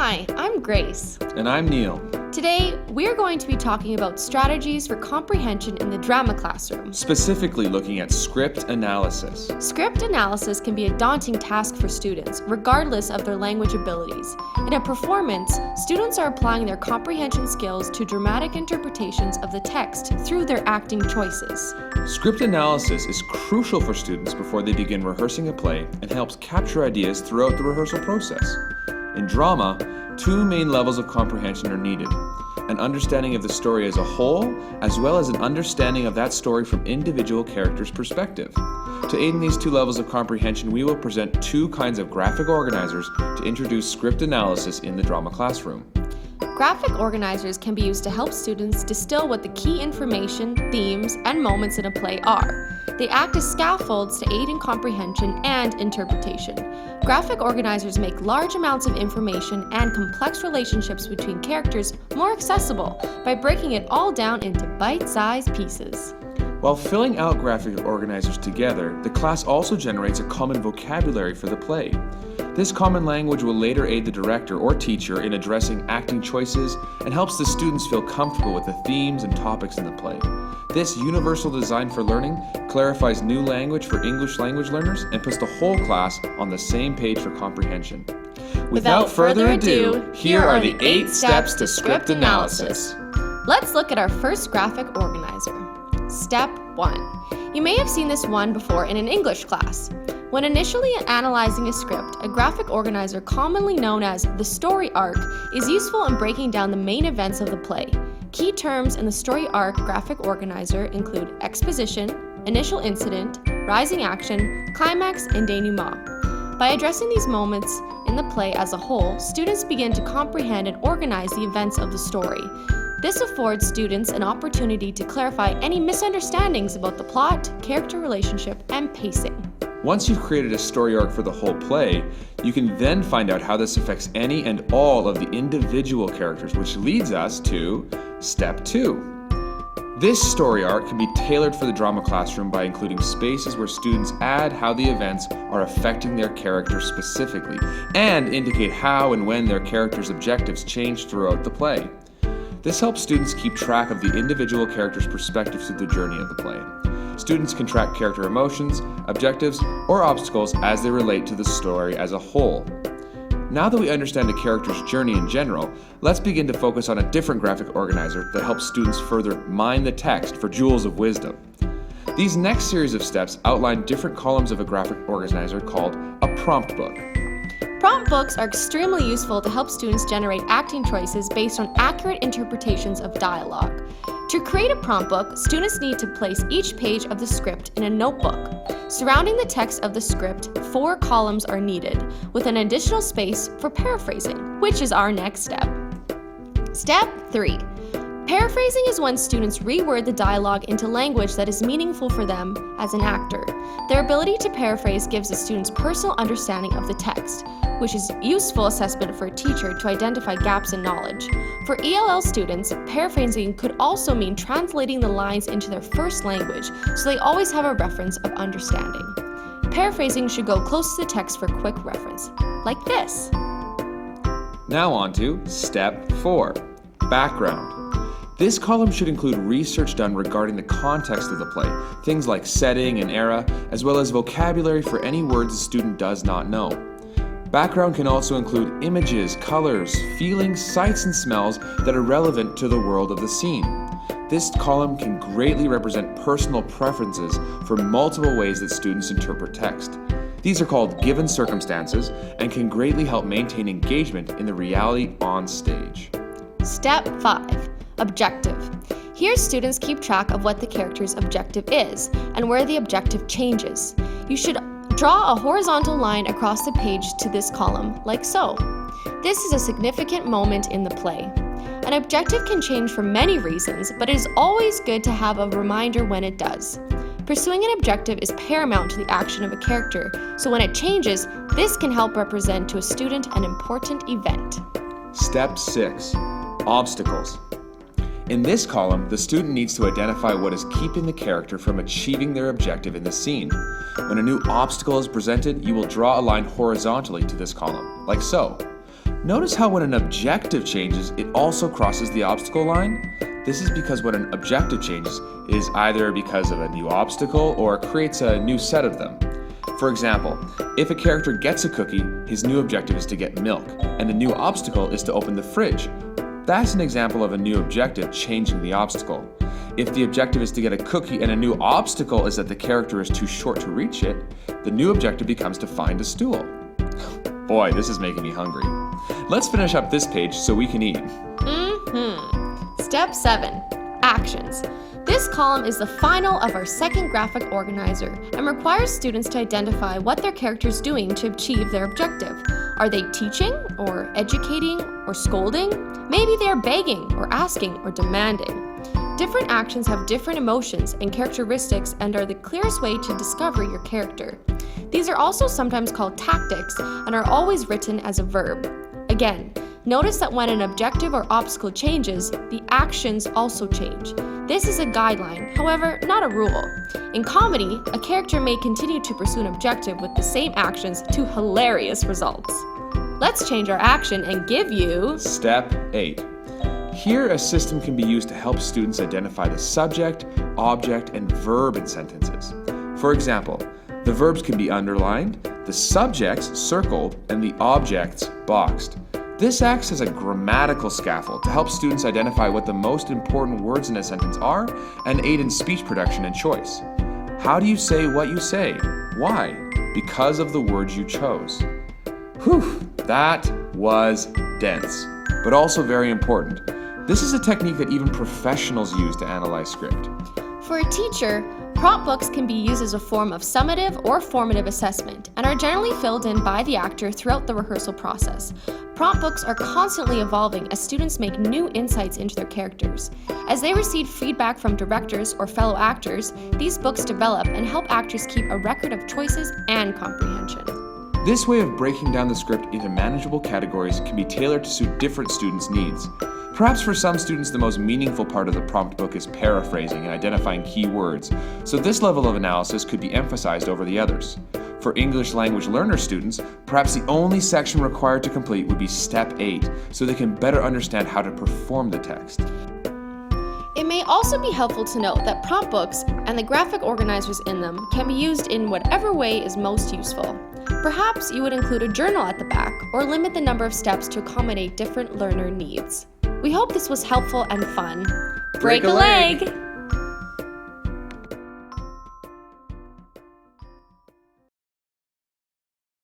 Hi, I'm Grace. And I'm Neil. Today, we're going to be talking about strategies for comprehension in the drama classroom. Specifically looking at script analysis. Script analysis can be a daunting task for students, regardless of their language abilities. In a performance, students are applying their comprehension skills to dramatic interpretations of the text through their acting choices. Script analysis is crucial for students before they begin rehearsing a play and helps capture ideas throughout the rehearsal process. In drama, two main levels of comprehension are needed: an understanding of the story as a whole, as well as an understanding of that story from individual characters' perspective. To aid in these two levels of comprehension, we will present two kinds of graphic organizers to introduce script analysis in the drama classroom. Graphic organizers can be used to help students distill what the key information, themes, and moments in a play are. They act as scaffolds to aid in comprehension and interpretation. Graphic organizers make large amounts of information and complex relationships between characters more accessible by breaking it all down into bite-sized pieces. While filling out graphic organizers together, the class also generates a common vocabulary for the play. This common language will later aid the director or teacher in addressing acting choices and helps the students feel comfortable with the themes and topics in the play. This universal design for learning clarifies new language for English language learners and puts the whole class on the same page for comprehension. Without further ado, here are the 8 steps to script analysis. Let's look at our first graphic organizer. Step 1. You may have seen this one before in an English class. When initially analyzing a script, a graphic organizer commonly known as the story arc is useful in breaking down the main events of the play. Key terms in the story arc graphic organizer include exposition, initial incident, rising action, climax, and denouement. By addressing these moments in the play as a whole, students begin to comprehend and organize the events of the story. This affords students an opportunity to clarify any misunderstandings about the plot, character relationship, and pacing. Once you've created a story arc for the whole play, you can then find out how this affects any and all of the individual characters, which leads us to Step 2. This story arc can be tailored for the drama classroom by including spaces where students add how the events are affecting their characters specifically, and indicate how and when their characters' objectives change throughout the play. This helps students keep track of the individual characters' perspectives through the journey of the play. Students can track character emotions, objectives, or obstacles as they relate to the story as a whole. Now that we understand a character's journey in general, let's begin to focus on a different graphic organizer that helps students further mine the text for jewels of wisdom. These next series of steps outline different columns of a graphic organizer called a prompt book. Prompt books are extremely useful to help students generate acting choices based on accurate interpretations of dialogue. To create a prompt book, students need to place each page of the script in a notebook. Surrounding the text of the script, 4 columns are needed, with an additional space for paraphrasing, which is our next step. Step 3. Paraphrasing is when students reword the dialogue into language that is meaningful for them as an actor. Their ability to paraphrase gives the students personal understanding of the text, which is useful assessment for a teacher to identify gaps in knowledge. For ELL students, paraphrasing could also mean translating the lines into their first language, so they always have a reference of understanding. Paraphrasing should go close to the text for quick reference, like this. Now on to Step 4. Background. This column should include research done regarding the context of the play, things like setting and era, as well as vocabulary for any words the student does not know. Background can also include images, colors, feelings, sights, and smells that are relevant to the world of the scene. This column can greatly represent personal preferences for multiple ways that students interpret text. These are called given circumstances and can greatly help maintain engagement in the reality on stage. Step 5. Objective. Here students keep track of what the character's objective is and where the objective changes. You should draw a horizontal line across the page to this column, like so. This is a significant moment in the play. An objective can change for many reasons, but it is always good to have a reminder when it does. Pursuing an objective is paramount to the action of a character, so when it changes, this can help represent to a student an important event. Step 6. Obstacles. In this column, the student needs to identify what is keeping the character from achieving their objective in the scene. When a new obstacle is presented, you will draw a line horizontally to this column, like so. Notice how when an objective changes, it also crosses the obstacle line? This is because when an objective changes, it is either because of a new obstacle or creates a new set of them. For example, if a character gets a cookie, his new objective is to get milk, and the new obstacle is to open the fridge. That's an example of a new objective changing the obstacle. If the objective is to get a cookie and a new obstacle is that the character is too short to reach it, the new objective becomes to find a stool. Boy, this is making me hungry. Let's finish up this page so we can eat. Step 7. Actions. This column is the final of our second graphic organizer and requires students to identify what their character is doing to achieve their objective. Are they teaching, or educating, or scolding? Maybe they are begging, or asking, or demanding. Different actions have different emotions and characteristics and are the clearest way to discover your character. These are also sometimes called tactics and are always written as a verb. Again, notice that when an objective or obstacle changes, the actions also change. This is a guideline, however, not a rule. In comedy, a character may continue to pursue an objective with the same actions to hilarious results. Let's change our action and give you Step 8. Here, a system can be used to help students identify the subject, object, and verb in sentences. For example, the verbs can be underlined, the subjects circled, and the objects boxed. This acts as a grammatical scaffold to help students identify what the most important words in a sentence are and aid in speech production and choice. How do you say what you say? Why? Because of the words you chose. Whew, that was dense, but also very important. This is a technique that even professionals use to analyze script. For a teacher, prompt books can be used as a form of summative or formative assessment and are generally filled in by the actor throughout the rehearsal process. Prompt books are constantly evolving as students make new insights into their characters. As they receive feedback from directors or fellow actors, these books develop and help actors keep a record of choices and comprehension. This way of breaking down the script into manageable categories can be tailored to suit different students' needs. Perhaps for some students, the most meaningful part of the prompt book is paraphrasing and identifying key words, so this level of analysis could be emphasized over the others. For English language learner students, perhaps the only section required to complete would be Step 8, so they can better understand how to perform the text. It may also be helpful to note that prompt books and the graphic organizers in them can be used in whatever way is most useful. Perhaps you would include a journal at the back or limit the number of steps to accommodate different learner needs. We hope this was helpful and fun. Break a leg!